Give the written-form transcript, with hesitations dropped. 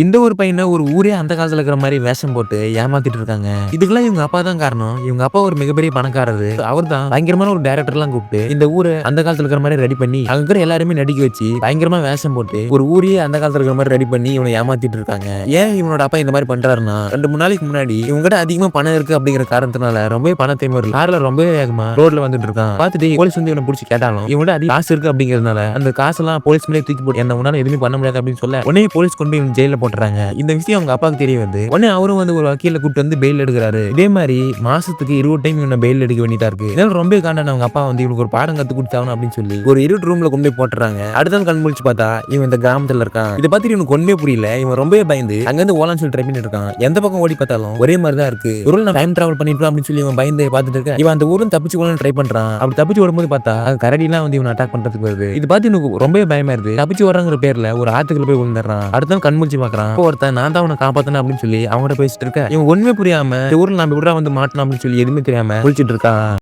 இந்த ஒரு பையன ஒரு ஊரே அந்த காலத்துல இருக்கிற மாரி வேஷம் போட்டு ஏமாத்திட்டு இருக்காங்க. இதுக்கெல்லாம் இவங்க அப்பா தான் காரணம். இவங்க அப்பா ஒரு மிகப்பெரிய பணக்காரரு. அவர் தான் பயங்கரமான ஒரு டைரக்டர்லாம் கூப்பிட்டு இந்த ஊர அந்த காலத்துல இருக்கிற மாரி ரெடி பண்ணி, அங்க இருக்கிற எல்லாரையுமே நடிக்க வச்சு, பயங்கரமா வேஷம் போட்டு, ஒரு ஊரையே அந்த காலத்துல இருக்கிற மாரி ரெடி பண்ணி இவன ஏமாத்திட்டு இருக்காங்க. ஏன் இவனோட அப்பா இந்த மாரி பண்றாருன்னா, 2, 3 நாளைக்கு முன்னாடி இவங்ககிட்ட அதிகமா பணம் இருக்கு அப்படிங்கிற காரணத்தினால ரொம்பவே பணத்தேய்மை கார்ல ரொம்பவே வேகமா ரோட்ல வந்துட்டு இருக்கான். பார்த்துட்டு போலீஸ் வந்து இவன புடிச்சு கேட்டாலும், இவன்கிட்ட அதிக காசு இருக்கு அப்படிங்கிறதுனால அந்த காசெல்லாம் போலீஸ் மேலே தூக்கி போட்டு என்ன உன்னால எதுவுமே பண்ண முடியாது அப்படின்னு சொல்ல, உடனே போலீஸ் கொண்டு போய் இவன ஜெயில்ல போட்டுறாங்க. இந்த விஷயம் அவங்க அப்பாவுக்கு தெரிய வருது. உடனே அவரும் வந்து ஒரு வக்கீல கூட்டிட்டு வந்து பெயில் எடுக்குறாரு. இதே மாரி மாசத்துக்கு 20 டைம் இவன பெயில் எடுக்க வேண்டியதா இருக்கு. இதனால ரொம்ப காண்டான அவங்க அப்பா வந்து இவனுக்கு ஒரு பாடம் கத்து குடுத்தாகணும் அப்படின்னு சொல்லி ஒரு இருட்டு ரூம்ல கொண்டு போய் போட்டுறாங்க. அடுத்த நாள் கண் முழிச்சு பார்த்தா இவன் இந்த கிராமத்துல இருக்கான். இத பார்த்துட்டு இவனுக்கு ஒண்ணுமே புரியல. இவன் ரொம்பவே பயந்து அங்க இருந்து ஓலான்னு சொல்லி ட்ரை பண்ணிட்டு இருக்கான். எந்த பக்கம் ஓடி பார்த்தாலும் ஒரே மாதிரி தான் இருக்கு. ஒருவேளை நான் டைம் டிராவல் பண்ணிட்டு அப்படின்னு சொல்லி இவன் பயந்து பார்த்துட்டு இருக்க. இவன் அந்த ஊர்ல தப்பிச்சு ஓடணும்னு ட்ரை பண்றான். அப்படி தப்பிச்சு ஓடும்போது பார்த்தா கரடிலாம் வந்து இவன் அட்டாக் பண்றதுக்கு வருது. இது பார்த்து எனக்கு ரொம்பவே பயமா இருக்கு. தப்பிச்சு ஓடுறாங்கிற பேர்ல ஒரு ஆத்துக்குள்ள போய் விழுந்துறான். அடுத்த நாள் கண் முழிச்சு பார்க்கறான். ஒருத்தன் நான் தான் அவனை காப்பாத்தணும் அப்படின்னு சொல்லி அவங்ககிட்ட பேசிட்டு இருக்க. இவன் ஒண்ணுமே புரியாம இந்த ஊர்ல நம்ம எப்படிடா வந்து மாட்டணும் அப்படின்னு சொல்லி எதுவுமே தெரியாம முழிச்சிட்டு இருக்கான்.